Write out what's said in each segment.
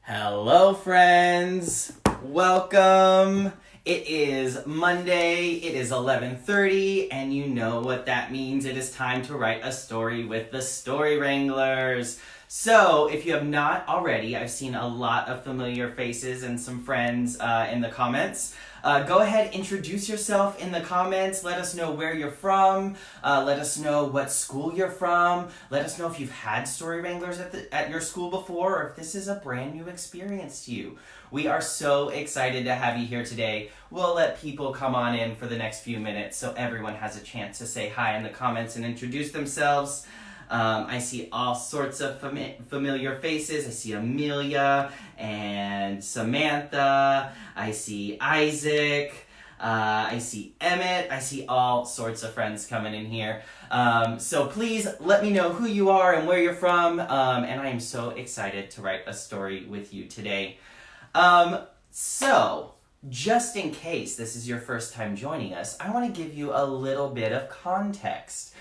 Hello, friends. Welcome. It is Monday. It is 11:30, and you know what that means. It is time to write a story with the Story Wranglers. So, if you have not already, I've seen a lot of familiar faces and some friends in the comments. Go ahead, introduce yourself in the comments. Let us know where you're from. Let us know what school you're from. Let us know if you've had Story Wranglers at your school before, or if this is a brand new experience to you. We are so excited to have you here today. We'll let people come on in for the next few minutes so everyone has a chance to say hi in the comments and introduce themselves. I see all sorts of familiar faces. I see Amelia and Samantha. I see Isaac. I see Emmett. I see all sorts of friends coming in here. So please let me know who you are and where you're from. And I am so excited to write a story with you today. So, just in case this is your first time joining us, I want to give you a little bit of context.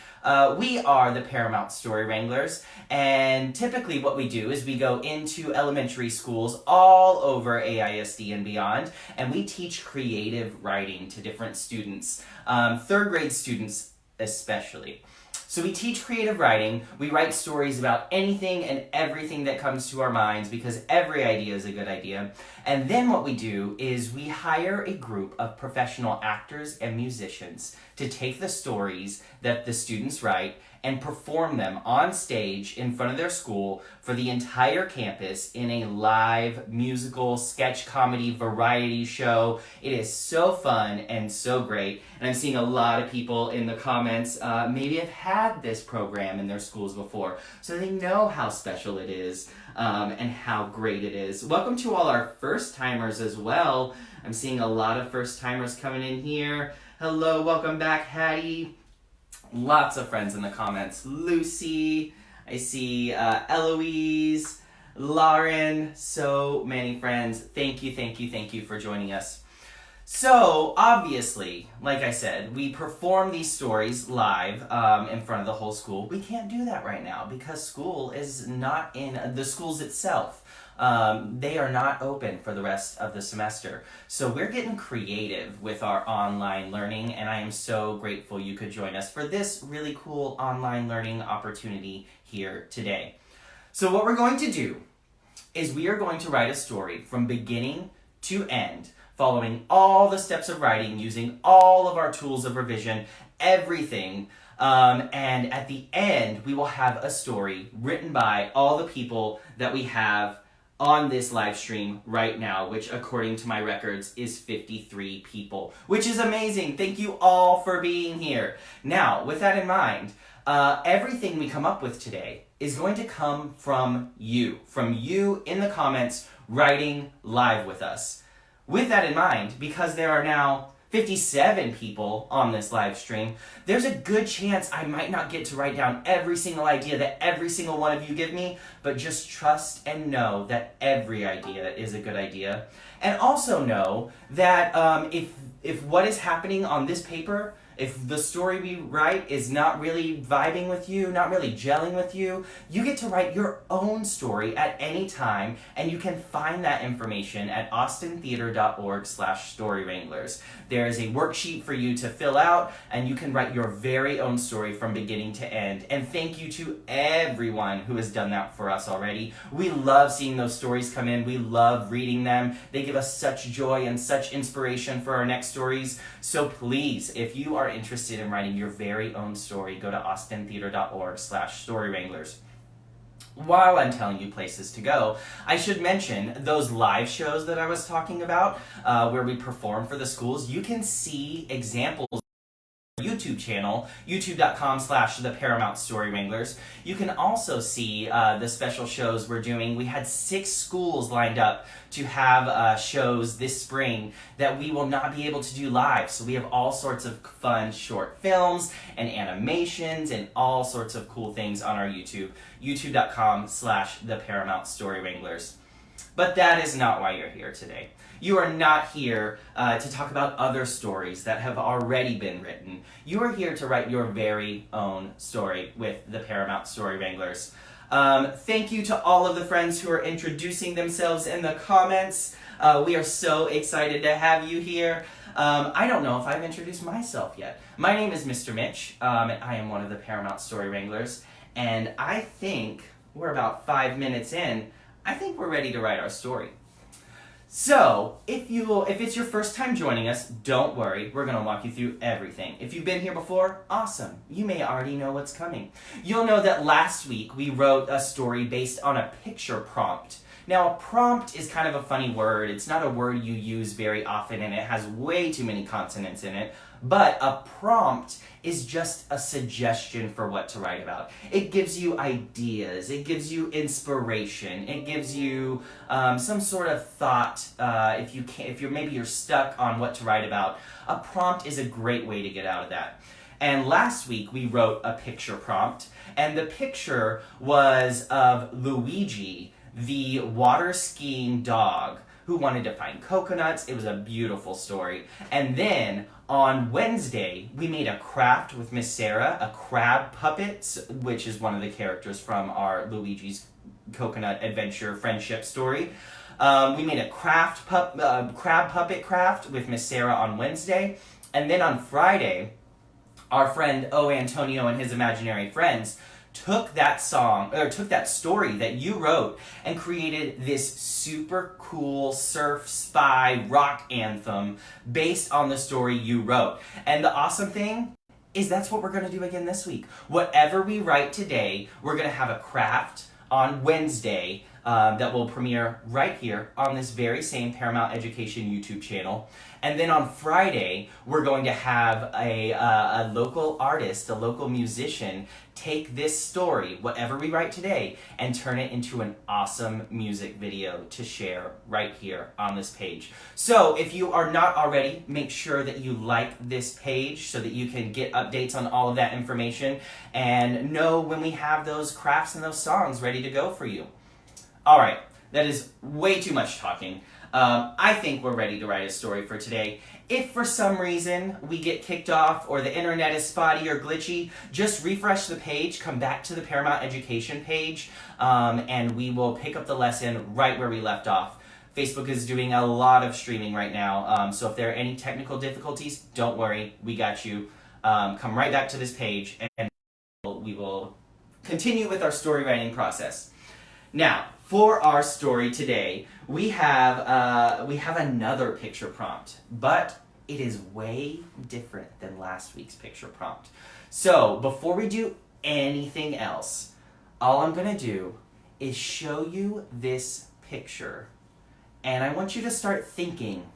We are the Paramount Story Wranglers, and typically what we do is we go into elementary schools all over AISD and beyond, and we teach creative writing to different students, third grade students especially. So we teach creative writing. We write stories about anything and everything that comes to our minds because every idea is a good idea. And then what we do is we hire a group of professional actors and musicians to take the stories that the students write and perform them on stage in front of their school for the entire campus in a live musical sketch comedy variety show. It is so fun and so great. And I'm seeing a lot of people in the comments maybe have had this program in their schools before, so they know how special it is and how great it is. Welcome to all our first-timers as well. I'm seeing a lot of first-timers coming in here. Hello, welcome back, Hattie. Lots of friends in the comments. Lucy, I see Eloise, Lauren, so many friends. Thank you for joining us. So, obviously, like I said, we perform these stories live in front of the whole school. We can't do that right now because school is not in the schools itself. They are not open for the rest of the semester. So we're getting creative with our online learning, and I am so grateful you could join us for this really cool online learning opportunity here today. So what we're going to do is we are going to write a story from beginning to end, following all the steps of writing, using all of our tools of revision, everything. And at the end, we will have a story written by all the people that we have on this live stream right now, which according to my records is 53 people, which is amazing. Thank you all for being here. Now, with that in mind, everything we come up with today is going to come from you in the comments writing live with us. With that in mind, because there are now 57 people on this live stream, there's a good chance I might not get to write down every single idea that every single one of you give me, but just trust and know that every idea is a good idea. And also know that if what is happening on this paper, if the story we write is not really vibing with you, not really gelling with you, you get to write your own story at any time, and you can find that information at austintheater.org/storywranglers. There is a worksheet for you to fill out, and you can write your very own story from beginning to end. And thank you to everyone who has done that for us already. We love seeing those stories come in. We love reading them. They give us such joy and such inspiration for our next stories. So please, if you are interested in writing your very own story, go to austintheater.org/storywranglers. While I'm telling you places to go, I should mention those live shows that I was talking about, where we perform for the schools. You can see examples YouTube channel, youtube.com/the Paramount Story Wranglers. You can also see the special shows we're doing. We had 6 schools lined up to have shows this spring that we will not be able to do live. So we have all sorts of fun short films and animations and all sorts of cool things on our YouTube, youtube.com/the Paramount Story Wranglers. But that is not why you're here today. You are not here to talk about other stories that have already been written. You are here to write your very own story with the Paramount Story Wranglers. Thank you to all of the friends who are introducing themselves in the comments. We are so excited to have you here. I don't know if I've introduced myself yet. My name is Mr. Mitch. I am one of the Paramount Story Wranglers, and I think we're about 5 minutes in. I think we're ready to write our story. So, if it's your first time joining us, don't worry, we're going to walk you through everything. If you've been here before, awesome. You may already know what's coming. You'll know that last week we wrote a story based on a picture prompt. Now, a prompt is kind of a funny word. It's not a word you use very often, and it has way too many consonants in it. But a prompt is just a suggestion for what to write about. It gives you ideas. It gives you inspiration. It gives you some sort of thought. If you're stuck on what to write about, a prompt is a great way to get out of that. And last week we wrote a picture prompt, and the picture was of Luigi, the water skiing dog who wanted to find coconuts. It was a beautiful story. And then on Wednesday, we made a craft with Miss Sarah, a crab puppet, which is one of the characters from our Luigi's Coconut Adventure friendship story. We made a crab puppet craft with Miss Sarah on Wednesday. And then on Friday, our friend O. Antonio and his imaginary friends took that story that you wrote and created this super cool surf spy rock anthem based on the story you wrote. And the awesome thing is that's what we're going to do again this week. Whatever we write today, we're going to have a craft on Wednesday that will premiere right here on this very same Paramount Education YouTube channel. And then on Friday, we're going to have a local artist, a local musician, take this story, whatever we write today, and turn it into an awesome music video to share right here on this page. So if you are not already, make sure that you like this page so that you can get updates on all of that information and know when we have those crafts and those songs ready to go for you. All right, that is way too much talking. I think we're ready to write a story for today. If for some reason we get kicked off or the internet is spotty or glitchy, just refresh the page, come back to the Paramount Education page, and we will pick up the lesson right where we left off. Facebook is doing a lot of streaming right now, so if there are any technical difficulties, don't worry, we got you. Come right back to this page and we will continue with our story writing process. Now, for our story today, we have another picture prompt, but it is way different than last week's picture prompt. So, before we do anything else, all I'm going to do is show you this picture, and I want you to start thinking,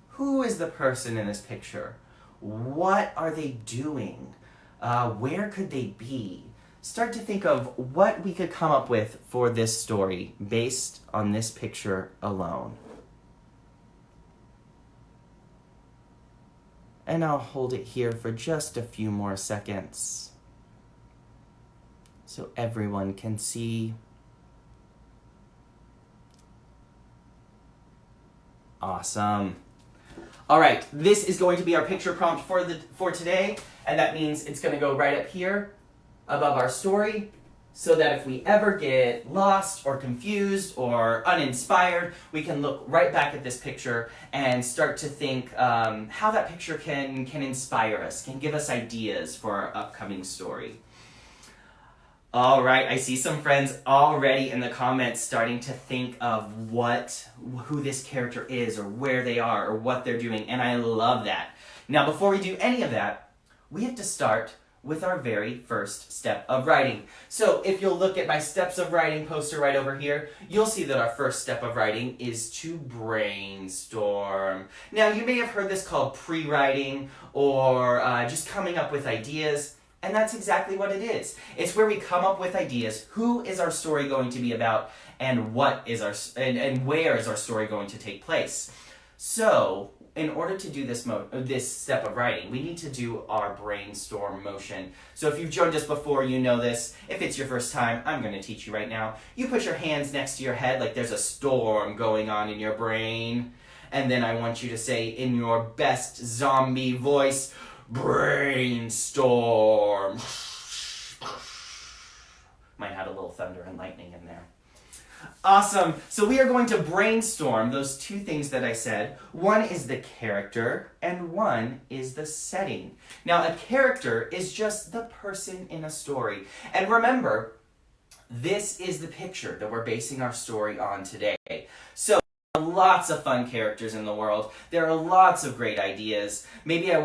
who is the person in this picture? What are they doing? Where could they be? Start to think of what we could come up with for this story based on this picture alone. And I'll hold it here for just a few more seconds so everyone can see. Awesome. All right, this is going to be our picture prompt for today, and that means it's going to go right up here above our story, so that if we ever get lost or confused or uninspired, we can look right back at this picture and start to think how that picture can inspire us, can give us ideas for our upcoming story. All right, I see some friends already in the comments starting to think of who this character is or where they are or what they're doing, and I love that. Now, before we do any of that, we have to start with our very first step of writing. So if you'll look at my steps of writing poster right over here, you'll see that our first step of writing is to brainstorm. Now, you may have heard this called pre-writing or just coming up with ideas, and that's exactly what it is. It's where we come up with ideas. Who is our story going to be about, and what is and where is our story going to take place? So, in order to do this step of writing, we need to do our brainstorm motion. So if you've joined us before, you know this. If it's your first time, I'm going to teach you right now. You put your hands next to your head like there's a storm going on in your brain. And then I want you to say in your best zombie voice, brainstorm. My add a little thunder and lightning in there. Awesome. So we are going to brainstorm those two things that I said. One is the character and one is the setting. Now, a character is just the person in a story. And remember, this is the picture that we're basing our story on today. So lots of fun characters in the world. There are lots of great ideas. Maybe I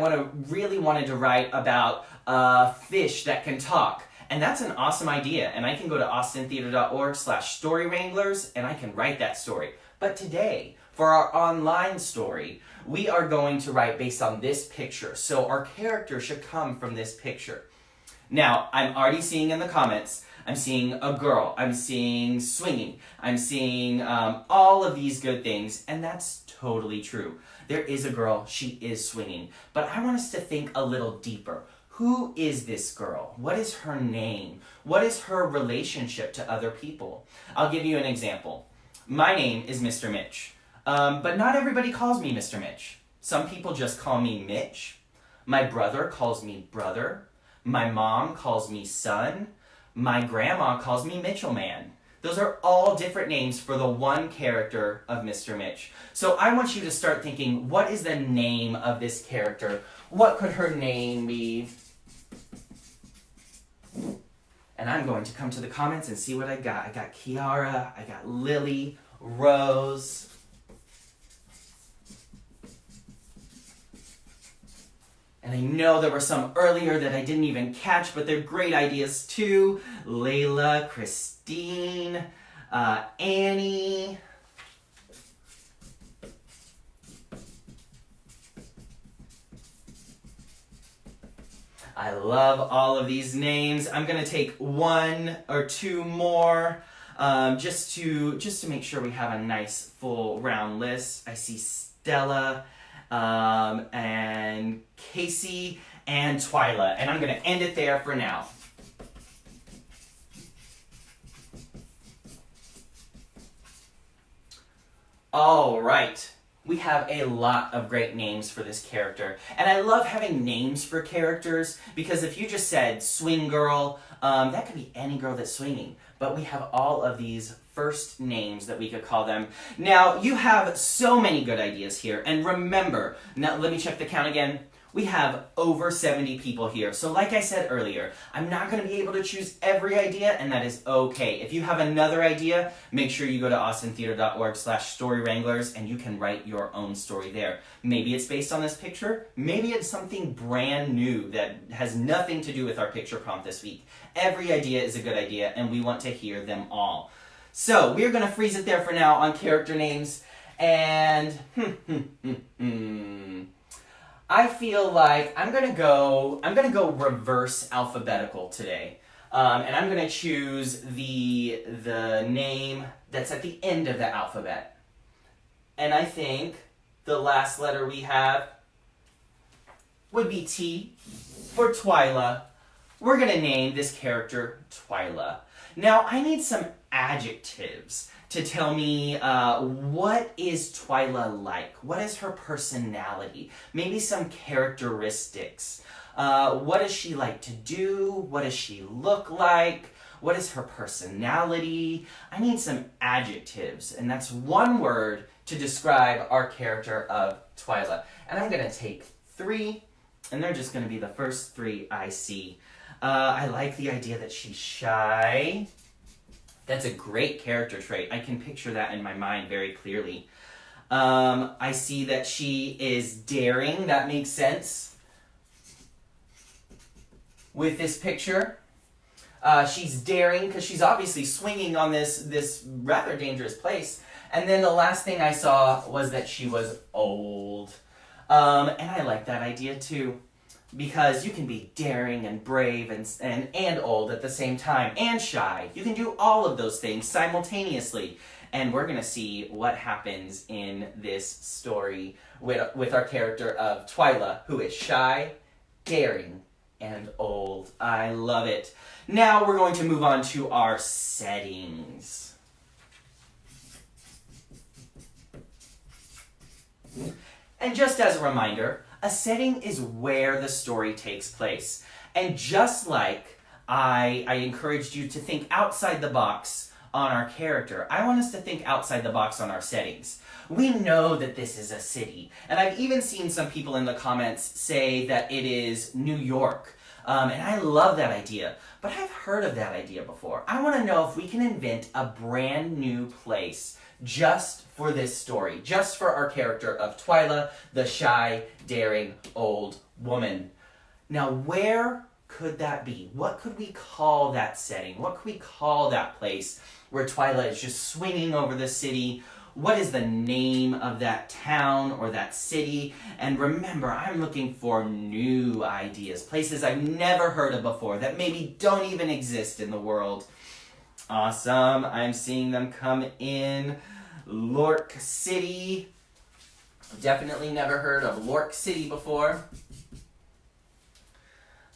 really wanted to write about a fish that can talk. And that's an awesome idea. And I can go to austintheater.org/Story Wranglers and I can write that story. But today, for our online story, we are going to write based on this picture. So our character should come from this picture. Now, I'm already seeing in the comments, I'm seeing a girl, I'm seeing swinging, I'm seeing all of these good things, and that's totally true. There is a girl, she is swinging, but I want us to think a little deeper. Who is this girl? What is her name? What is her relationship to other people? I'll give you an example. My name is Mr. Mitch, but not everybody calls me Mr. Mitch. Some people just call me Mitch. My brother calls me brother. My mom calls me son. My grandma calls me Mitchell Man. Those are all different names for the one character of Mr. Mitch. So I want you to start thinking, what is the name of this character? What could her name be? And I'm going to come to the comments and see what I got. I got Kiara, I got Lily, Rose. And I know there were some earlier that I didn't even catch, but they're great ideas too. Layla, Christine, Annie. I love all of these names. I'm gonna take one or two more just to make sure we have a nice full round list. I see Stella, and Casey and Twyla, and I'm going to end it there for now. All right, we have a lot of great names for this character, and I love having names for characters because if you just said swing girl, that could be any girl that's swinging, but we have all of these first names that we could call them. Now, you have so many good ideas here, and remember, now let me check the count again. We have over 70 people here. So like I said earlier, I'm not going to be able to choose every idea, and that is okay. If you have another idea, make sure you go to austintheater.org/Story Wranglers, and you can write your own story there. Maybe it's based on this picture. Maybe it's something brand new that has nothing to do with our picture prompt this week. Every idea is a good idea, and we want to hear them all. So we're going to freeze it there for now on character names, and I feel like I'm gonna go reverse alphabetical today, and I'm gonna choose the name that's at the end of the alphabet, and I think the last letter we have would be T for Twyla. We're gonna name this character Twyla. Now I need some adjectives to tell me what is Twyla like? What is her personality? Maybe some characteristics. What does she like to do? What does she look like? What is her personality? I need some adjectives, and that's one word to describe our character of Twyla. And I'm going to take 3, and they're just going to be the first 3 I see. I like the idea that she's shy. That's a great character trait. I can picture that in my mind very clearly. I see that she is daring. That makes sense with this picture. She's daring because she's obviously swinging on this rather dangerous place. And then the last thing I saw was that she was old. And I like that idea too. Because you can be daring and brave and old at the same time, and shy. You can do all of those things simultaneously. And we're going to see what happens in this story with our character of Twyla, who is shy, daring, and old. I love it. Now we're going to move on to our settings. And just as a reminder, a setting is where the story takes place. And just like I encouraged you to think outside the box on our character. I want us to think outside the box on our settings. We know that this is a city, and I've even seen some people in the comments say that it is New York, and I love that idea, but I've heard of that idea before. I want to know if we can invent a brand new place just for this story, just for our character of Twyla, the shy, daring old woman. Now, where could that be? What could we call that setting? What could we call that place where Twyla is just swinging over the city? What is the name of that town or that city? And remember, I'm looking for new ideas, places I've never heard of before that maybe don't even exist in the world. Awesome, I'm seeing them come in. Lork City. Definitely never heard of Lork City before.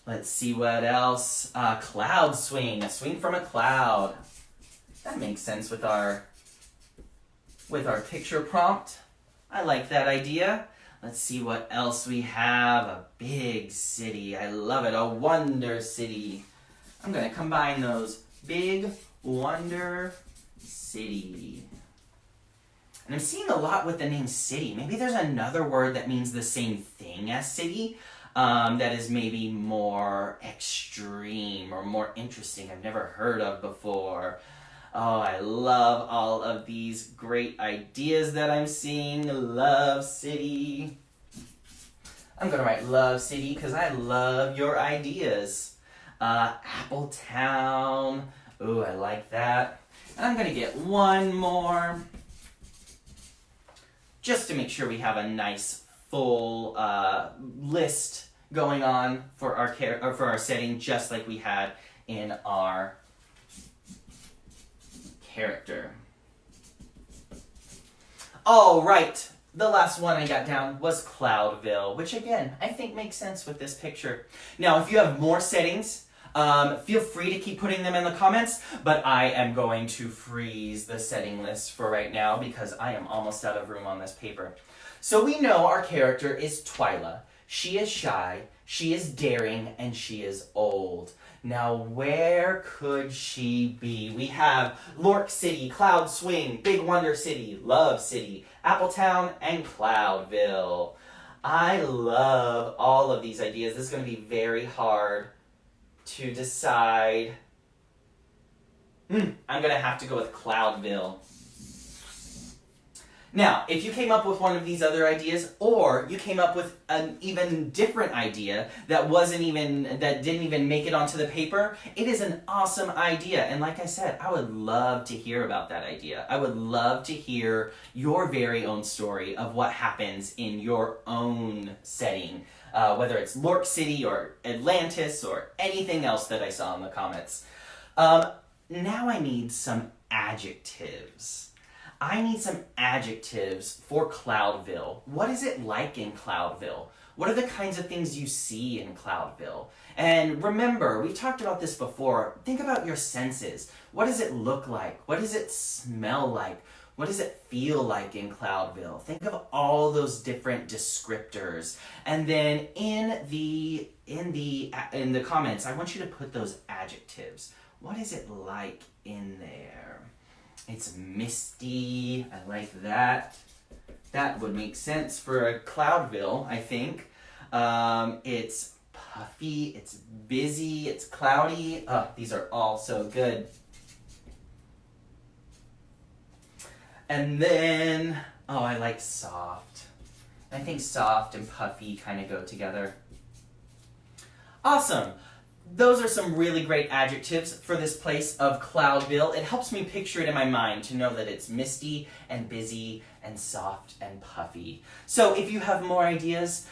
Let's see what else. Cloud swing, a swing from a cloud. That makes sense with our picture prompt. I like that idea. Let's see what else we have. A big city. I love it. A wonder city. I'm going to combine those. Big wonder city. And I'm seeing a lot with the name city. Maybe there's another word that means the same thing as city. That is maybe more extreme or more interesting. I've never heard of before. Oh, I love all of these great ideas that I'm seeing. Love City. I'm going to write Love City because I love your ideas. Apple Town. Ooh, I like that. And I'm going to get one more just to make sure we have a nice full list going on for our setting, just like we had in our character. All right, the last one I got down was Cloudville, which again, I think makes sense with this picture. Now, if you have more settings, feel free to keep putting them in the comments, but I am going to freeze the setting list for right now because I am almost out of room on this paper. So we know our character is Twyla. She is shy, she is daring, and she is old. Now, where could she be? We have Lork City, Cloud Swing, Big Wonder City, Love City, Appletown, and Cloudville. I love all of these ideas. This is going to be very hard to decide. I'm going to have to go with Cloudville. Now, if you came up with one of these other ideas, or you came up with an even different idea that didn't even make it onto the paper, it is an awesome idea. And like I said, I would love to hear about that idea. I would love to hear your very own story of what happens in your own setting, whether it's Lork City or Atlantis or anything else that I saw in the comments. Now I need some adjectives. I need some adjectives for Cloudville. What is it like in Cloudville? What are the kinds of things you see in Cloudville? And remember, we talked about this before. Think about your senses. What does it look like? What does it smell like? What does it feel like in Cloudville? Think of all those different descriptors. And then in the comments, I want you to put those adjectives. What is it like in there? It's misty. I like that. That would make sense for a Cloudville, I think. It's puffy, it's busy, it's cloudy. These are all so good. And then, I like soft. I think soft and puffy kind of go together. Awesome. Those are some really great adjectives for this place of Cloudville. It helps me picture it in my mind to know that it's misty and busy and soft and puffy. So if you have more ideas,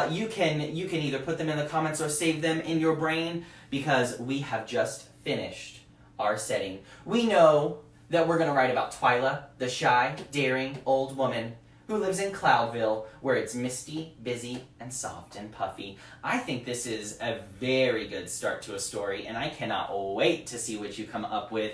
you can either put them in the comments or save them in your brain, because we have just finished our setting. We know that we're going to write about Twyla, the shy, daring old woman who lives in Cloudville, where it's misty, busy, and soft and puffy. I think this is a very good start to a story, and I cannot wait to see what you come up with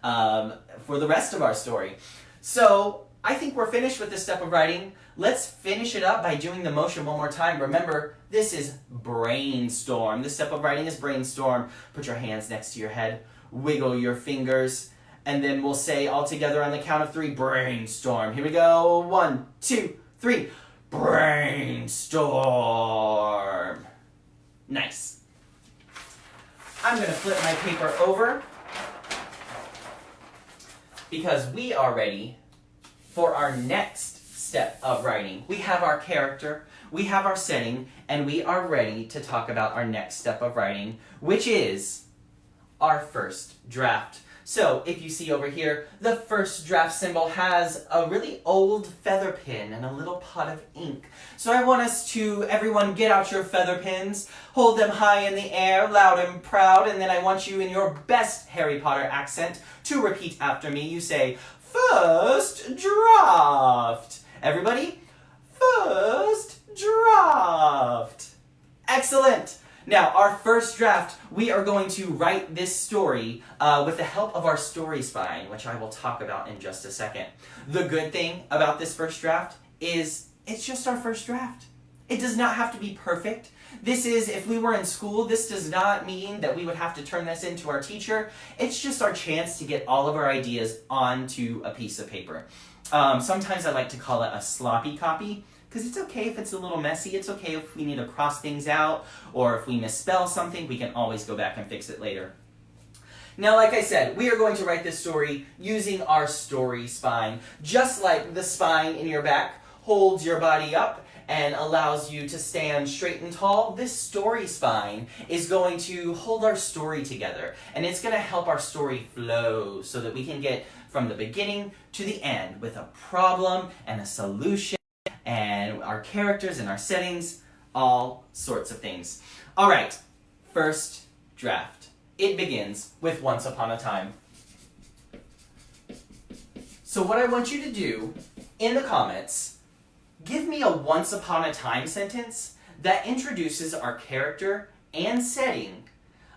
for the rest of our story. So I think we're finished with this step of writing. Let's finish it up by doing the motion one more time. Remember, this is brainstorm. This step of writing is brainstorm. Put your hands next to your head, wiggle your fingers, and then we'll say all together on the count of 3, brainstorm. Here we go. 1, 2, 3. Brainstorm. Nice. I'm going to flip my paper over because we are ready for our next step of writing. We have our character, we have our setting, and we are ready to talk about our next step of writing, which is our first draft. So, if you see over here, the first draft symbol has a really old feather pen and a little pot of ink. So I want us to, everyone, get out your feather pens, hold them high in the air, loud and proud, and then I want you in your best Harry Potter accent to repeat after me. You say, first draft. Everybody, first draft. Excellent. Now, our first draft, we are going to write this story with the help of our story spine, which I will talk about in just a second. The good thing about this first draft is it's just our first draft. It does not have to be perfect. This is, if we were in school, this does not mean that we would have to turn this into our teacher. It's just our chance to get all of our ideas onto a piece of paper. Sometimes I like to call it a sloppy copy, because it's okay if it's a little messy. It's okay if we need to cross things out, or if we misspell something, we can always go back and fix it later. Now, like I said, we are going to write this story using our story spine. Just like the spine in your back holds your body up and allows you to stand straight and tall, this story spine is going to hold our story together. And it's going to help our story flow so that we can get from the beginning to the end with a problem and a solution and our characters and our settings, all sorts of things. All right, first draft. It begins with Once Upon a Time. So what I want you to do in the comments, give me a Once Upon a Time sentence that introduces our character and setting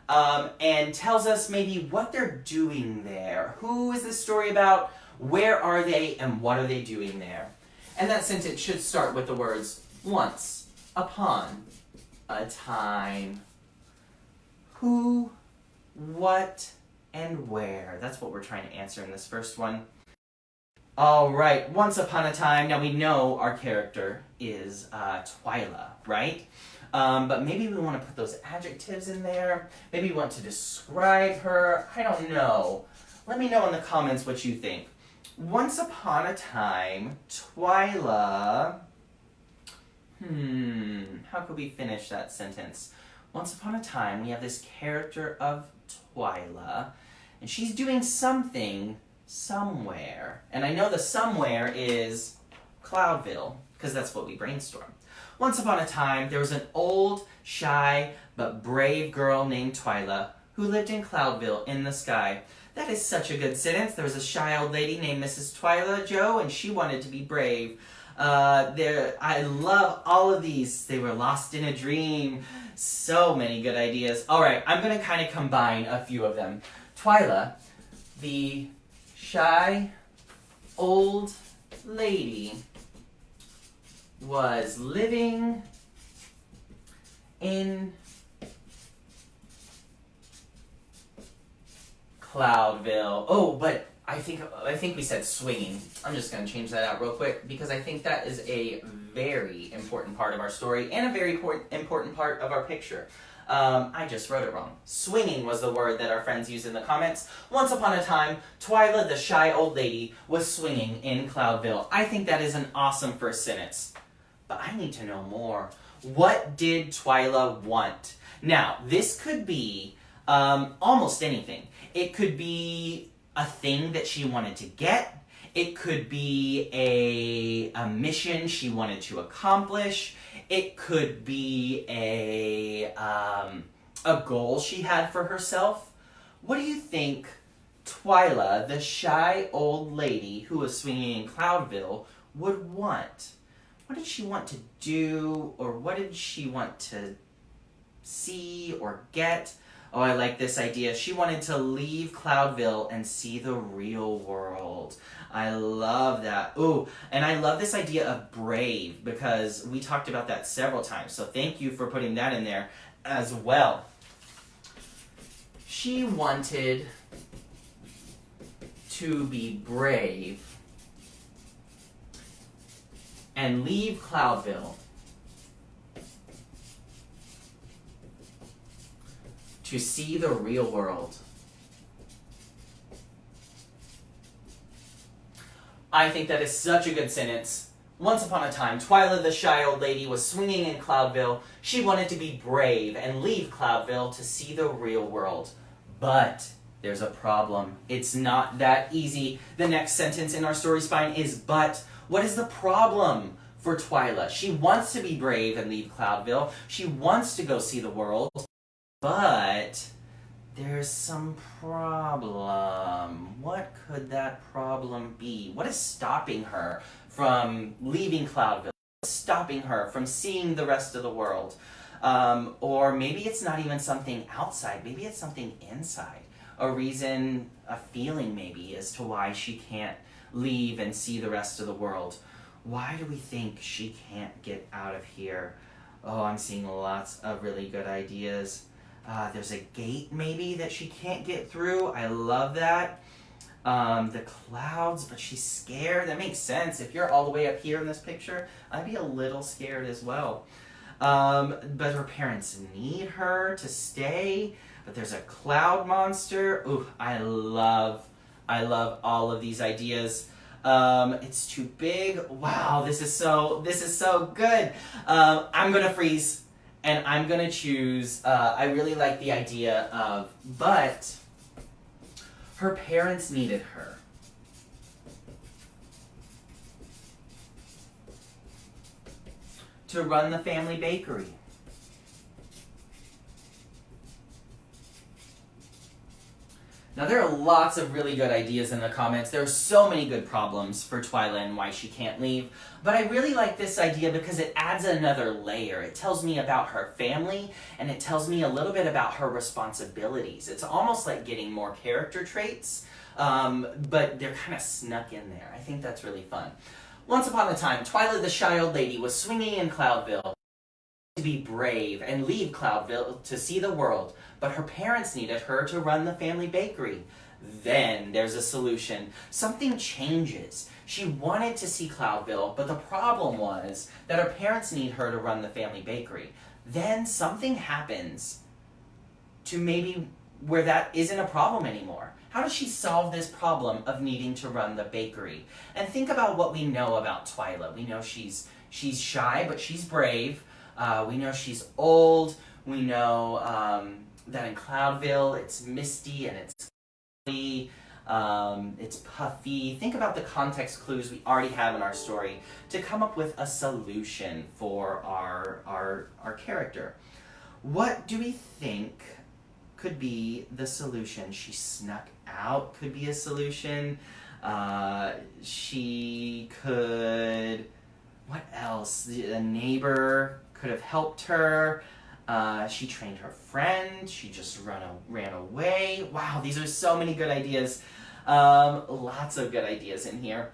and tells us maybe what they're doing there. Who is this story about? Where are they? And what are they doing there? And that sentence should start with the words, once upon a time. Who, what, and where? That's what we're trying to answer in this first one. All right, once upon a time. Now we know our character is Twyla, right? But maybe we want to put those adjectives in there. Maybe we want to describe her. I don't know. Let me know in the comments what you think. Once upon a time, Twyla... how could we finish that sentence? Once upon a time, we have this character of Twyla, and she's doing something somewhere. And I know the somewhere is Cloudville, because that's what we brainstormed. Once upon a time, there was an old, shy, but brave girl named Twyla who lived in Cloudville in the sky. That is such a good sentence. There was a shy old lady named Mrs. Twyla, Joe, and she wanted to be brave. I love all of these. They were lost in a dream. So many good ideas. All right, I'm going to kind of combine a few of them. Twyla, the shy old lady, was living in Cloudville. Oh, but I think we said swinging. I'm just going to change that out real quick because I think that is a very important part of our story and a very important part of our picture. I just wrote it wrong. Swinging was the word that our friends used in the comments. Once upon a time, Twyla, the shy old lady, was swinging in Cloudville. I think that is an awesome first sentence. But I need to know more. What did Twyla want? Now, this could be almost anything. It could be a thing that she wanted to get. It could be a mission she wanted to accomplish. It could be a goal she had for herself. What do you think Twyla, the shy old lady who was swinging in Cloudville, would want? What did she want to do, or what did she want to see or get? Oh, I like this idea. She wanted to leave Cloudville and see the real world. I love that. Ooh, and I love this idea of brave because we talked about that several times. So thank you for putting that in there as well. She wanted to be brave and leave Cloudville to see the real world. I think that is such a good sentence. Once upon a time, Twyla the shy old lady was swinging in Cloudville. She wanted to be brave and leave Cloudville to see the real world. But there's a problem. It's not that easy. The next sentence in our story spine is but. What is the problem for Twyla? She wants to be brave and leave Cloudville. She wants to go see the world. But there's some problem. What could that problem be? What is stopping her from leaving Cloudville? What's stopping her from seeing the rest of the world? Or maybe it's not even something outside. Maybe it's something inside. A reason, a feeling maybe, as to why she can't leave and see the rest of the world. Why do we think she can't get out of here? Oh, I'm seeing lots of really good ideas. There's a gate maybe that she can't get through. I love that. The clouds, but she's scared. That makes sense. If you're all the way up here in this picture, I'd be a little scared as well. But her parents need her to stay. But there's a cloud monster. Ooh, I love all of these ideas. It's too big. Wow, this is so good. I'm gonna freeze. And I'm going to choose, I really like the idea of, but her parents needed her. To run the family bakery. Now, there are lots of really good ideas in the comments. There are so many good problems for Twyla and why she can't leave. But I really like this idea because it adds another layer. It tells me about her family, and it tells me a little bit about her responsibilities. It's almost like getting more character traits, but they're kind of snuck in there. I think that's really fun. Once upon a time, Twyla the shy old lady was swinging in Cloudville to be brave and leave Cloudville to see the world, but her parents needed her to run the family bakery. Then there's a solution. Something changes. She wanted to see Cloudville, but the problem was that her parents need her to run the family bakery. Then something happens to maybe where that isn't a problem anymore. How does she solve this problem of needing to run the bakery? And think about what we know about Twyla. We know she's shy, but she's brave. We know she's old. We know that in Cloudville it's misty and it's cloudy, it's puffy. Think about the context clues we already have in our story to come up with a solution for our character. What do we think could be the solution? She snuck out could be a solution. She could... What else? A neighbor could have helped her. She trained her friend. She just ran away. Wow, these are so many good ideas. Lots of good ideas in here.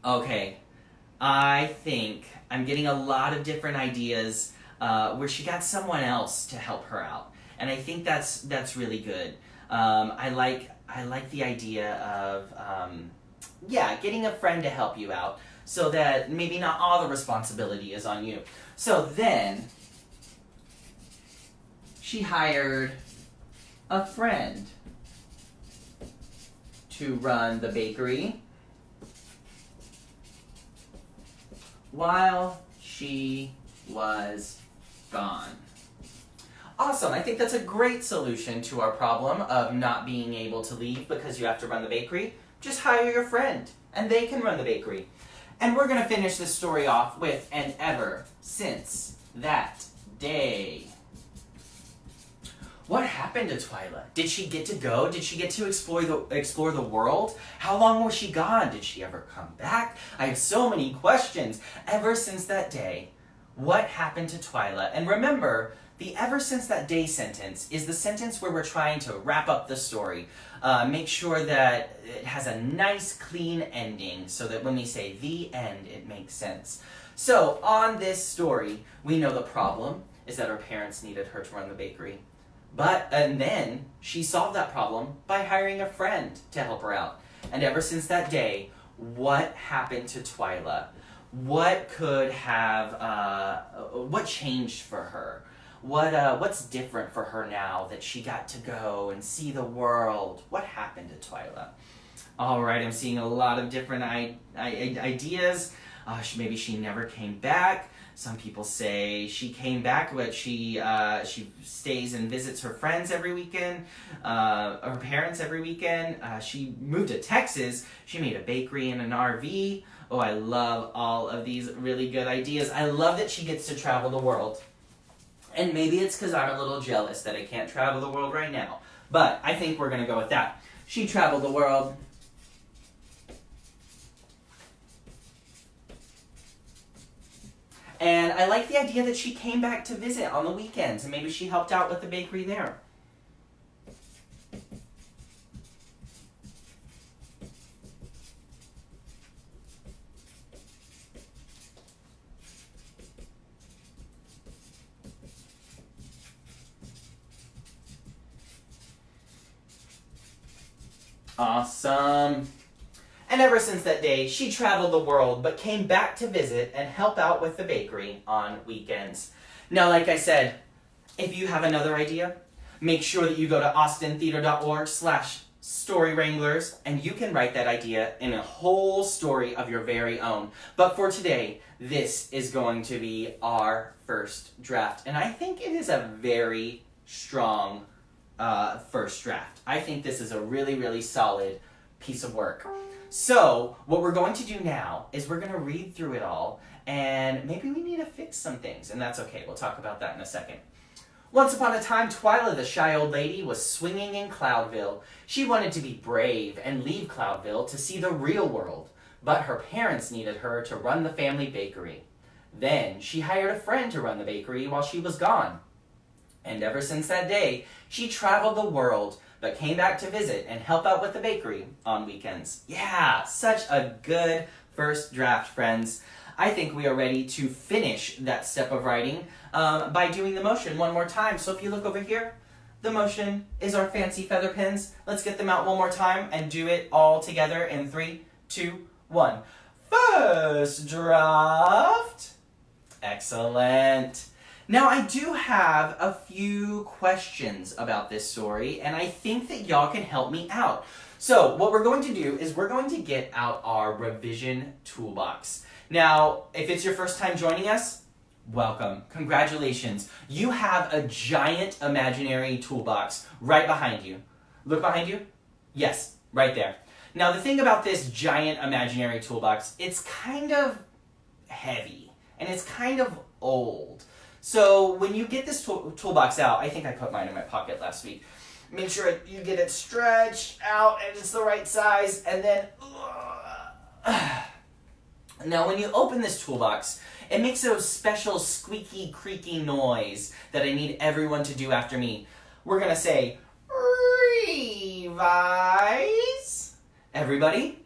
Okay, I think I'm getting a lot of different ideas where she got someone else to help her out, and I think that's really good. I like the idea of getting a friend to help you out, so that maybe not all the responsibility is on you. So then, she hired a friend to run the bakery while she was gone. Awesome, I think that's a great solution to our problem of not being able to leave because you have to run the bakery. Just hire your friend, and they can run the bakery. And we're going to finish this story off with, and ever since that day. What happened to Twyla? Did she get to go? Did she get to explore the world? How long was she gone? Did she ever come back? I have so many questions. Ever since that day, what happened to Twyla? And remember The ever since that day sentence is the sentence where we're trying to wrap up the story. Make sure that it has a nice, clean ending so that when we say the end, it makes sense. So, on this story, we know the problem is that her parents needed her to run the bakery. And then she solved that problem by hiring a friend to help her out. And ever since that day, what happened to Twyla? What changed for her? What's different for her now that she got to go and see the world? What happened to Twyla? All right, I'm seeing a lot of different ideas. Maybe she never came back. Some people say she came back, but she stays and visits her friends every weekend, her parents every weekend. She moved to Texas. She made a bakery in an RV. Oh, I love all of these really good ideas. I love that she gets to travel the world. And maybe it's because I'm a little jealous that I can't travel the world right now. But I think we're going to go with that. She traveled the world. And I like the idea that she came back to visit on the weekends, and maybe she helped out with the bakery there. Awesome. And ever since that day, she traveled the world, but came back to visit and help out with the bakery on weekends. Now, like I said, if you have another idea, make sure that you go to austintheater.org/Story Wranglers, and you can write that idea in a whole story of your very own. But for today, this is going to be our first draft, and I think it is a very strong first draft. I think this is a really, really solid piece of work. So, what we're going to do now is we're going to read through it all, and maybe we need to fix some things, and that's okay. We'll talk about that in a second. Once upon a time, Twyla, the shy old lady, was swinging in Cloudville. She wanted to be brave and leave Cloudville to see the real world, but her parents needed her to run the family bakery. Then, she hired a friend to run the bakery while she was gone. And ever since that day, she traveled the world, but came back to visit and help out with the bakery on weekends. Yeah, such a good first draft, friends. I think we are ready to finish that step of writing by doing the motion one more time. So if you look over here, the motion is our fancy feather pens. Let's get them out one more time and do it all together in 3, 2, 1. First draft. Excellent. Now, I do have a few questions about this story, and I think that y'all can help me out. So, what we're going to do is we're going to get out our revision toolbox. Now, if it's your first time joining us, welcome. Congratulations. You have a giant imaginary toolbox right behind you. Look behind you. Yes, right there. Now, the thing about this giant imaginary toolbox, it's kind of heavy, and it's kind of old. So when you get this toolbox out, I think I put mine in my pocket last week. Make sure you get it stretched out and it's the right size. And then, now when you open this toolbox, it makes a special squeaky, creaky noise that I need everyone to do after me. We're going to say, revise. Everybody,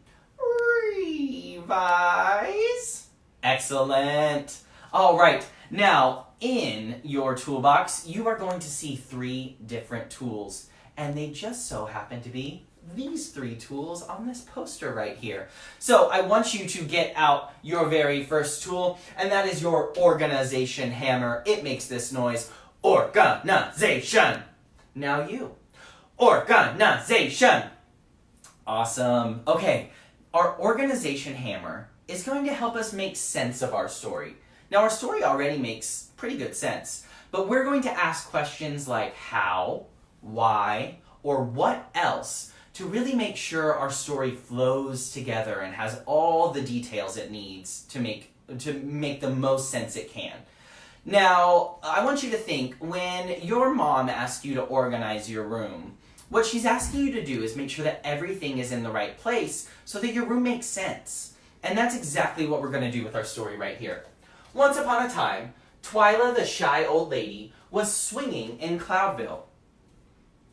revise. Excellent. All right. Now, in your toolbox, you are going to see 3 different tools, and they just so happen to be these 3 tools on this poster right here. So I want you to get out your very first tool, and that is your organization hammer. It makes this noise, organization. Now you, organization. Awesome. Okay, our organization hammer is going to help us make sense of our story. Now, our story already makes pretty good sense, but we're going to ask questions like how, why, or what else to really make sure our story flows together and has all the details it needs to make the most sense it can. Now, I want you to think, when your mom asks you to organize your room, what she's asking you to do is make sure that everything is in the right place so that your room makes sense. And that's exactly what we're going to do with our story right here. Once upon a time, Twyla, the shy old lady, was swinging in Cloudville.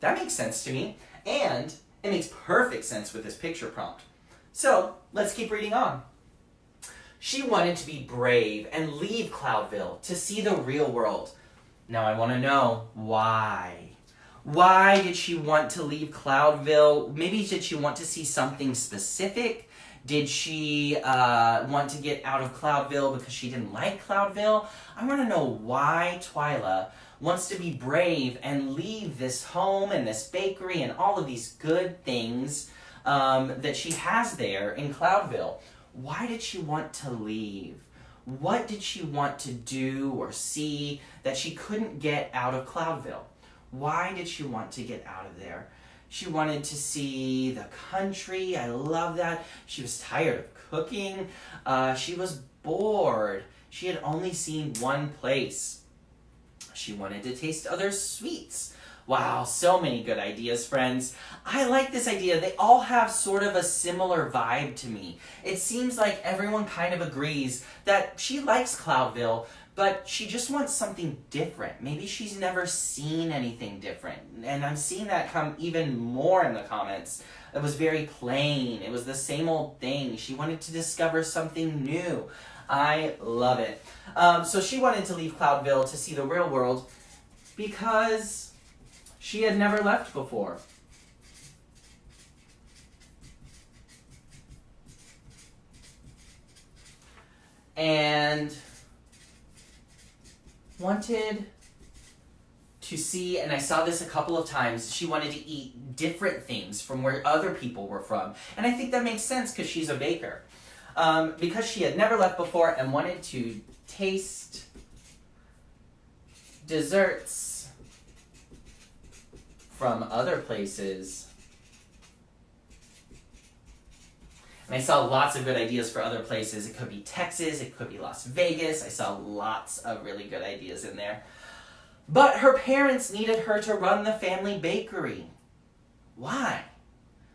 That makes sense to me, and it makes perfect sense with this picture prompt. So, let's keep reading on. She wanted to be brave and leave Cloudville to see the real world. Now I want to know why. Why did she want to leave Cloudville? Maybe did she want to see something specific? Did she want to get out of Cloudville because she didn't like Cloudville? I want to know why Twyla wants to be brave and leave this home and this bakery and all of these good things that she has there in Cloudville. Why did she want to leave? What did she want to do or see that she couldn't get out of Cloudville? Why did she want to get out of there? She wanted to see the country. I love that. She was tired of cooking. She was bored. She had only seen one place. She wanted to taste other sweets. Wow, so many good ideas, friends. I like this idea. They all have sort of a similar vibe to me. It seems like everyone kind of agrees that she likes Cloudville, but she just wants something different. Maybe she's never seen anything different. And I'm seeing that come even more in the comments. It was very plain. It was the same old thing. She wanted to discover something new. I love it. So she wanted to leave Cloudville to see the real world because she had never left before. And wanted to see, and I saw this a couple of times, she wanted to eat different things from where other people were from. And I think that makes sense because she's a baker. Because she had never left before and wanted to taste desserts from other places. And I saw lots of good ideas for other places. It could be Texas, it could be Las Vegas. I saw lots of really good ideas in there. But her parents needed her to run the family bakery. Why?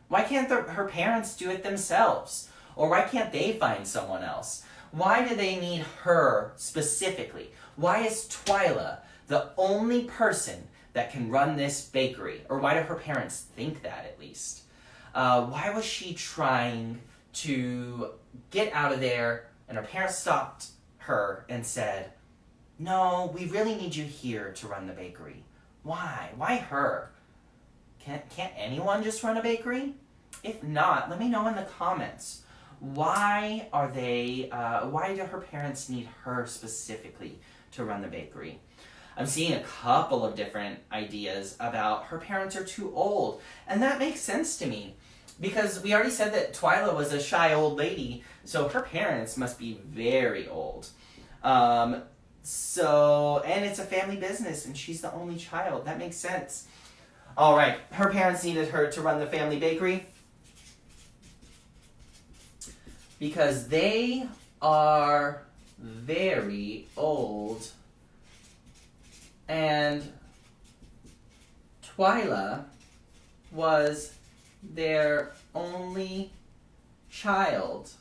Why can't her parents do it themselves? Or why can't they find someone else? Why do they need her specifically? Why is Twyla the only person that can run this bakery? Or why do her parents think that, at least? Why was she trying to get out of there and her parents stopped her and said, no, we really need you here to run the bakery? Why? Why her? Can't anyone just run a bakery? If not, let me know in the comments. Why do her parents need her specifically to run the bakery? I'm seeing a couple of different ideas about her parents are too old. And that makes sense to me. Because we already said that Twyla was a shy old lady, so her parents must be very old. And it's a family business, and she's the only child. That makes sense. All right, her parents needed her to run the family bakery because they are very old, and Twyla was their only child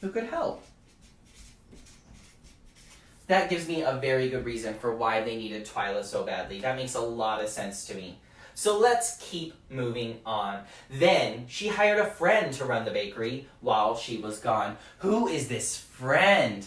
who could help. That gives me a very good reason for why they needed Twyla so badly. That makes a lot of sense to me. So let's keep moving on. Then she hired a friend to run the bakery while she was gone. Who is this friend?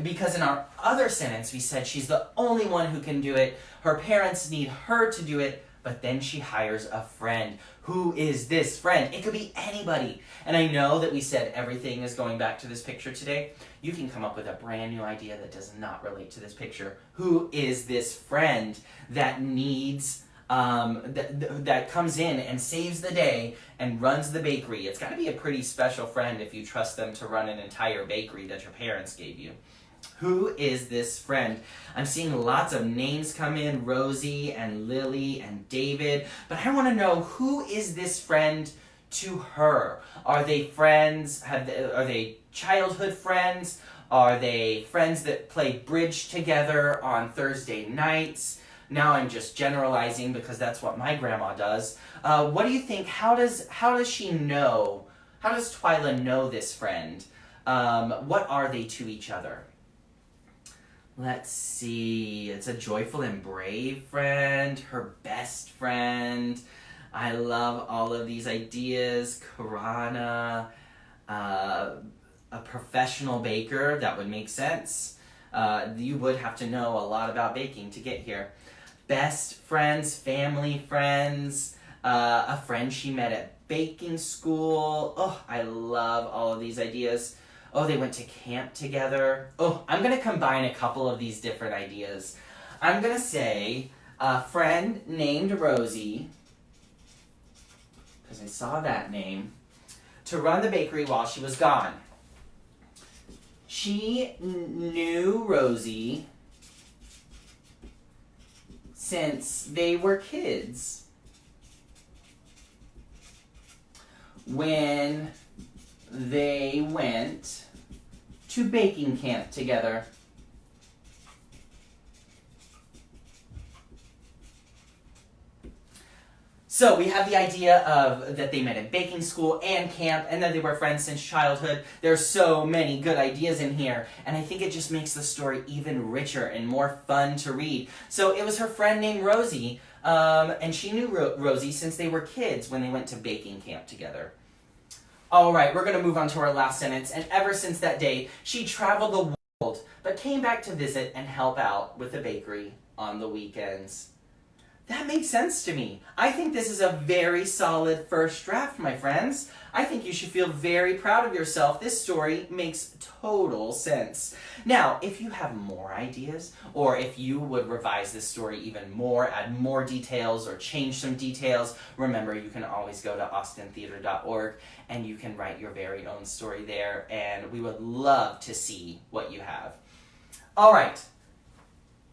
Because in our other sentence we said she's the only one who can do it. Her parents need her to do it. But then she hires a friend. Who is this friend? It could be anybody. And I know that we said everything is going back to this picture today. You can come up with a brand new idea that does not relate to this picture. Who is this friend that needs, that comes in and saves the day and runs the bakery? It's got to be a pretty special friend if you trust them to run an entire bakery that your parents gave you. Who is this friend? I'm seeing lots of names come in, Rosie and Lily and David, but I want to know, who is this friend to her? Are they friends? Are they childhood friends? Are they friends that play bridge together on Thursday nights? Now I'm just generalizing because that's what my grandma does. What do you think? How does she know? How does Twyla know this friend? What are they to each other? Let's see. It's a joyful and brave friend. Her best friend. I love all of these ideas. Karana. A professional baker. That would make sense. You would have to know a lot about baking to get here. Best friends, family friends, a friend she met at baking school. Oh, I love all of these ideas. Oh, they went to camp together. Oh, I'm going to combine a couple of these different ideas. I'm going to say a friend named Rosie, because I saw that name, to run the bakery while she was gone. She knew Rosie since they were kids. When they went to baking camp together. So we have the idea of that they met at baking school and camp, and that they were friends since childhood. There's so many good ideas in here, and I think it just makes the story even richer and more fun to read. So it was her friend named Rosie, and she knew Rosie since they were kids when they went to baking camp together. All right, we're going to move on to our last sentence. And ever since that day, she traveled the world, but came back to visit and help out with the bakery on the weekends. That makes sense to me. I think this is a very solid first draft, my friends. I think you should feel very proud of yourself. This story makes total sense. Now, if you have more ideas, or if you would revise this story even more, add more details, or change some details, remember you can always go to austintheater.org and you can write your very own story there, and we would love to see what you have. All right.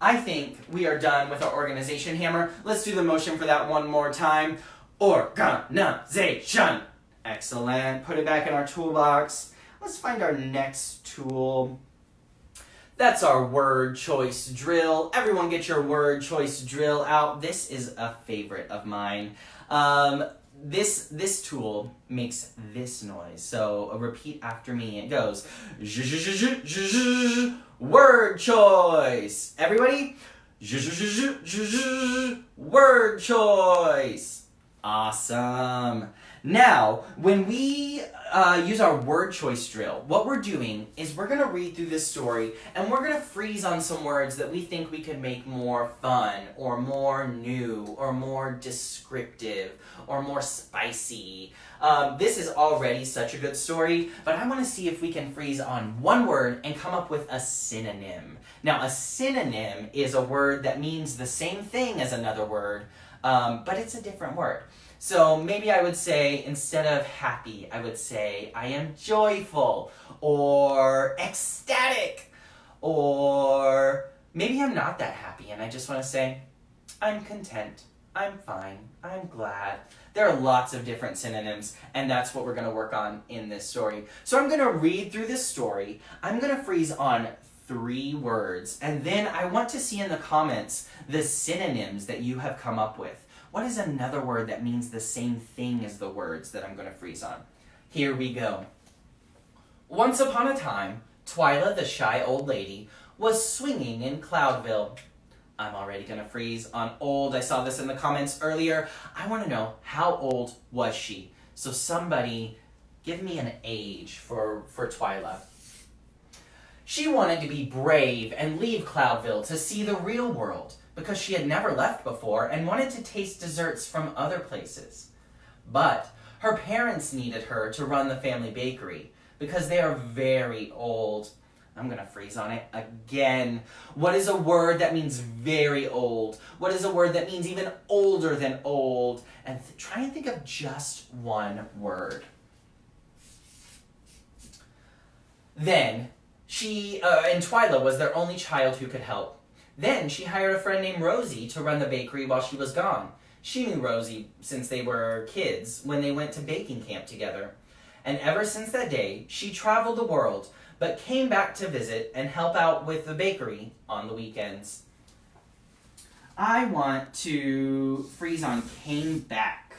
I think we are done with our organization hammer. Let's do the motion for that one more time. Organization. Excellent. Put it back in our toolbox. Let's find our next tool. That's our word choice drill. Everyone get your word choice drill out. This is a favorite of mine. This tool makes this noise. So repeat after me. It goes word choice. Everybody? Word choice. Awesome. Now, when we use our word choice drill, what we're doing is we're going to read through this story and we're going to freeze on some words that we think we could make more fun or more new or more descriptive or more spicy. This is already such a good story, but I want to see if we can freeze on one word and come up with a synonym. Now, a synonym is a word that means the same thing as another word, but it's a different word. So maybe I would say, instead of happy, I would say I am joyful, or ecstatic, or maybe I'm not that happy and I just want to say I'm content, I'm fine, I'm glad. There are lots of different synonyms, and that's what we're going to work on in this story. So I'm going to read through this story. I'm going to freeze on 3 words, and then I want to see in the comments the synonyms that you have come up with. What is another word that means the same thing as the words that I'm going to freeze on? Here we go. Once upon a time, Twyla, the shy old lady, was swinging in Cloudville. I'm already going to freeze on old. I saw this in the comments earlier. I want to know, how old was she? So somebody give me an age for Twyla. She wanted to be brave and leave Cloudville to see the real world, because she had never left before and wanted to taste desserts from other places. But her parents needed her to run the family bakery because they are very old. I'm going to freeze on it again. What is a word that means very old? What is a word that means even older than old? And try and think of just one word. Then, and Twyla was their only child who could help. Then she hired a friend named Rosie to run the bakery while she was gone. She knew Rosie since they were kids when they went to baking camp together. And ever since that day, she traveled the world, but came back to visit and help out with the bakery on the weekends. I want to freeze on came back.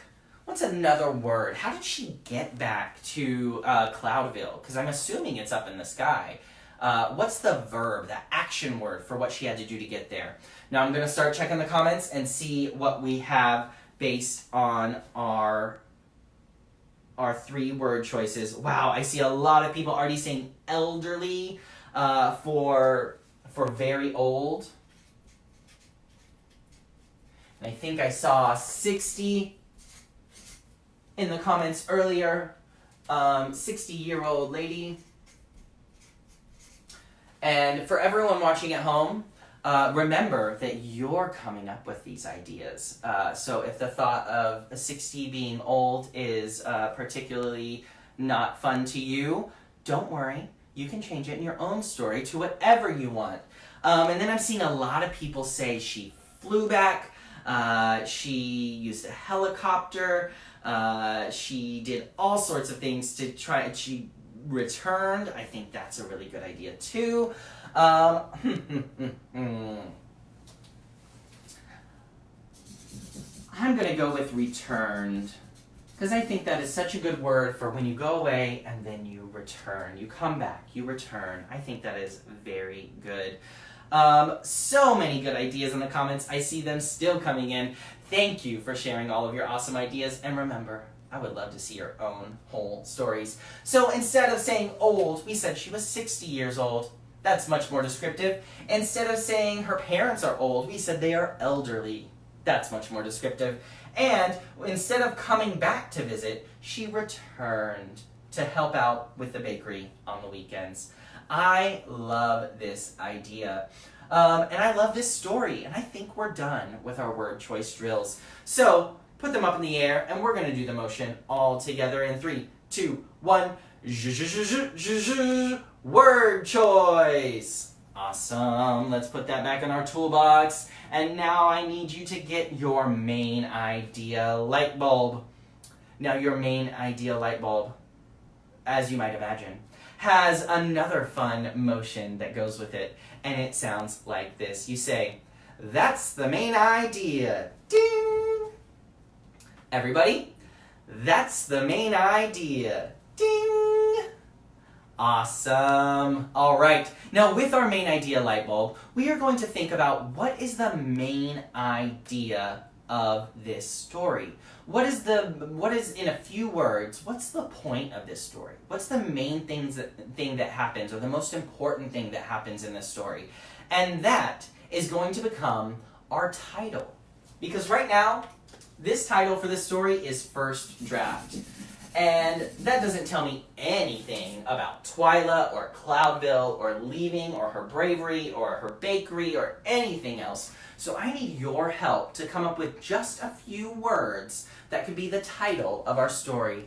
What's another word? How did she get back to Cloudville? Because I'm assuming it's up in the sky. What's the verb, the action word for what she had to do to get there? Now I'm going to start checking the comments and see what we have based on our 3 word choices. Wow, I see a lot of people already saying elderly for very old. And I think I saw 60 in the comments earlier. 60-year-old lady. And for everyone watching at home, remember that you're coming up with these ideas. So if the thought of a 60 being old is particularly not fun to you, don't worry. You can change it in your own story to whatever you want. And then I've seen a lot of people say she flew back, she used a helicopter, she did all sorts of things to try, she returned. I think that's a really good idea too. I'm going to go with returned, because I think that is such a good word for when you go away and then you return. You come back, you return. I think that is very good. So many good ideas in the comments. I see them still coming in. Thank you for sharing all of your awesome ideas. And remember, I would love to see your own whole stories. So instead of saying old, we said she was 60 years old. That's much more descriptive. Instead of saying her parents are old, we said they are elderly. That's much more descriptive. And instead of coming back to visit, she returned to help out with the bakery on the weekends. I love this idea. And I love this story. And I think we're done with our word choice drills. So put them up in the air, and we're going to do the motion all together in 3, 2, 1. Word choice. Awesome. Let's put that back in our toolbox. And now I need you to get your main idea light bulb. Now your main idea light bulb, as you might imagine, has another fun motion that goes with it. And it sounds like this. You say, that's the main idea. Ding! Everybody, that's the main idea. Ding! Awesome. All right. Now with our main idea light bulb, we are going to think about what is the main idea of this story. What is in a few words, what's the point of this story? What's the main thing that happens, or the most important thing that happens in this story? And that is going to become our title. Because right now, this title for this story is First Draft. And that doesn't tell me anything about Twyla or Cloudville or leaving or her bravery or her bakery or anything else. So I need your help to come up with just a few words that could be the title of our story.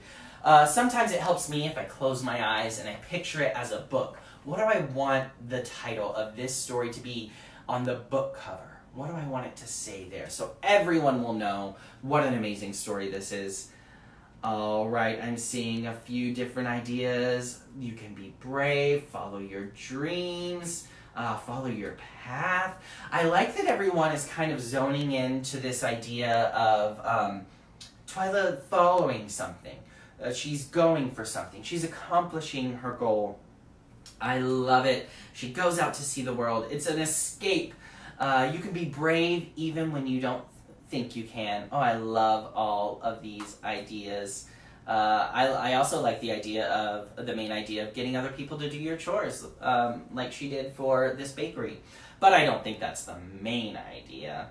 Sometimes it helps me if I close my eyes and I picture it as a book. What do I want the title of this story to be on the book cover? What do I want it to say there? So everyone will know what an amazing story this is. All right, I'm seeing a few different ideas. You can be brave, follow your dreams, follow your path. I like that everyone is kind of zoning into this idea of Twyla following something. She's going for something. She's accomplishing her goal. I love it. She goes out to see the world. It's an escape. You can be brave even when you don't think you can. Oh, I love all of these ideas. I also like the idea of the main idea of getting other people to do your chores, like she did for this bakery. But I don't think that's the main idea.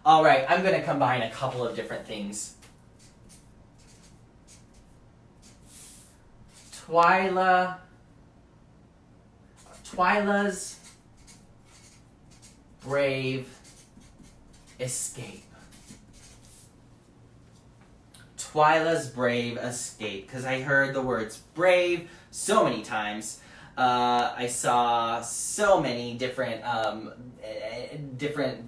All right, I'm going to combine a couple of different things. Twyla's brave escape. Twyla's brave escape, because I heard the words brave so many times. I saw so many different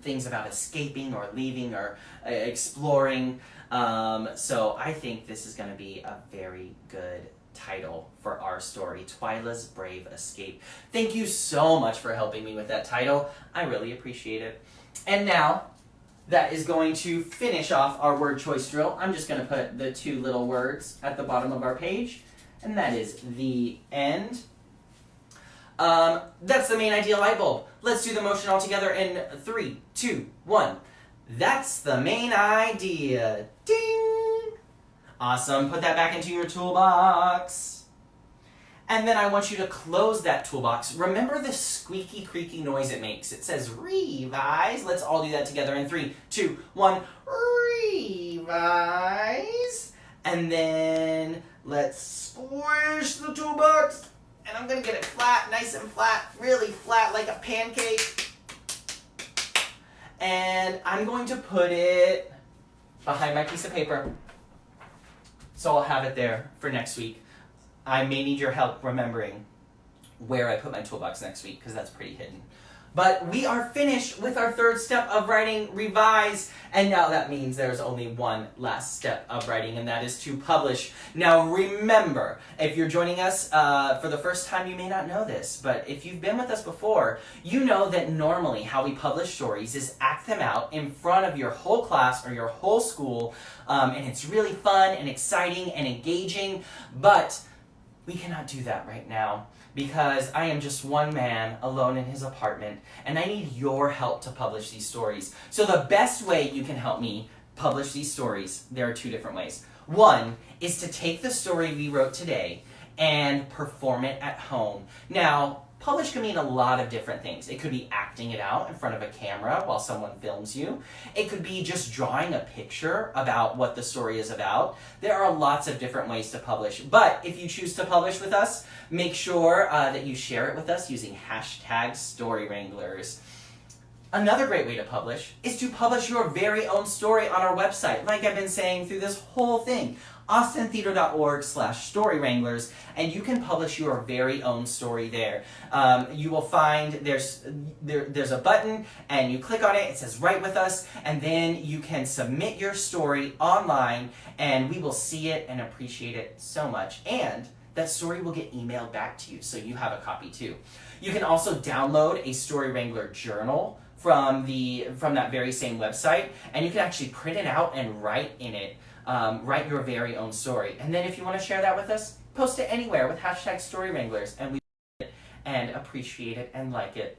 things about escaping or leaving or exploring. So I think this is going to be a very good title for our story, Twyla's Brave Escape. Thank you so much for helping me with that title. I really appreciate it. And now, that is going to finish off our word choice drill. I'm just going to put the 2 little words at the bottom of our page, and that is the end. That's the main idea light bulb. Let's do the motion all together in 3, 2, 1. That's the main idea. Ding! Awesome. Put that back into your toolbox. And then I want you to close that toolbox. Remember the squeaky, creaky noise it makes. It says revise. Let's all do that together in 3, 2, 1. Revise. And then let's squish the toolbox. And I'm going to get it flat, nice and flat, really flat like a pancake. And I'm going to put it behind my piece of paper. So I'll have it there for next week. I may need your help remembering where I put my toolbox next week because that's pretty hidden. But we are finished with our third step of writing, revise, and now that means there's only one last step of writing, and that is to publish. Now remember, if you're joining us for the first time, you may not know this, but if you've been with us before, you know that normally how we publish stories is act them out in front of your whole class or your whole school, and it's really fun and exciting and engaging, but we cannot do that right now because I am just one man alone in his apartment and I need your help to publish these stories. So the best way you can help me publish these stories, there are 2 different ways. One is to take the story we wrote today and perform it at home. Now, publish can mean a lot of different things. It could be acting it out in front of a camera while someone films you. It could be just drawing a picture about what the story is about. There are lots of different ways to publish. But if you choose to publish with us, make sure that you share it with us using hashtag Story Wranglers. Another great way to publish is to publish your very own story on our website, like I've been saying through this whole thing. austintheater.org/Story Wranglers, and you can publish your very own story there. You will find there's a button, and you click on it, it says write with us, and then you can submit your story online, and we will see it and appreciate it so much. And that story will get emailed back to you, so you have a copy too. You can also download a Story Wrangler journal from that very same website, and you can actually print it out and write in it. Write your very own story. And then if you want to share that with us, post it anywhere with hashtag Story Wranglers, and we read it and appreciate it and like it.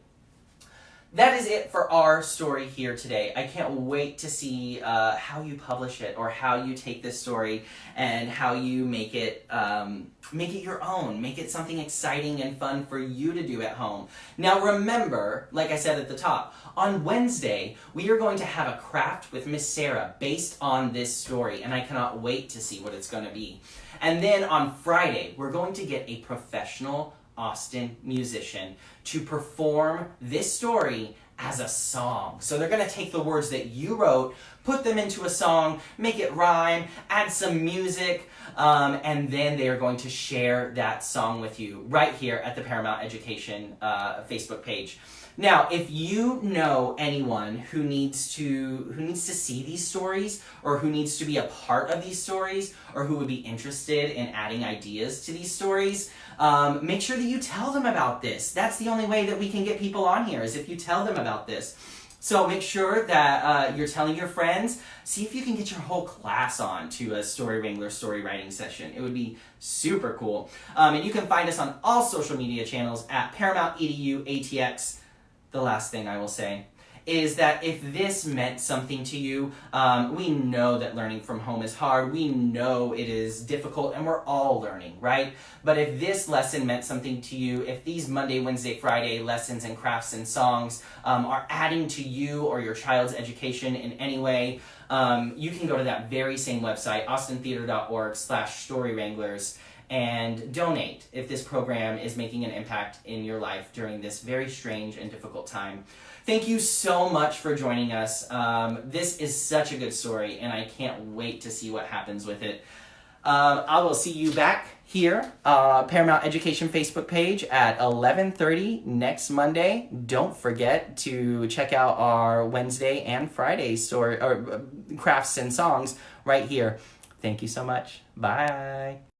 That is it for our story here today. I can't wait to see how you publish it or how you take this story and how you make it your own. Make it something exciting and fun for you to do at home. Now remember, like I said at the top, on Wednesday, we are going to have a craft with Miss Sarah based on this story, and I cannot wait to see what it's going to be. And then on Friday, we're going to get a professional Austin musician to perform this story as a song. So they're going to take the words that you wrote, put them into a song, make it rhyme, add some music, and then they are going to share that song with you right here at the Paramount Education Facebook page. Now, if you know anyone who needs to see these stories, or who needs to be a part of these stories, or who would be interested in adding ideas to these stories, make sure that you tell them about this. That's the only way that we can get people on here, is if you tell them about this. So make sure that you're telling your friends. See if you can get your whole class on to a Story Wrangler story writing session. It would be super cool. And you can find us on all social media channels at Paramount EDU ATX. The last thing I will say is that if this meant something to you, we know that learning from home is hard. We know it is difficult, and we're all learning, right? But if this lesson meant something to you, if these Monday, Wednesday, Friday lessons and crafts and songs are adding to you or your child's education in any way, you can go to that very same website, austintheater.org/Story Wranglers, and donate if this program is making an impact in your life during this very strange and difficult time. Thank you so much for joining us. This is such a good story, and I can't wait to see what happens with it. I will see you back here, Paramount Education Facebook page at 11:30 next Monday. Don't forget to check out our Wednesday and Friday story or crafts and songs right here. Thank you so much. Bye.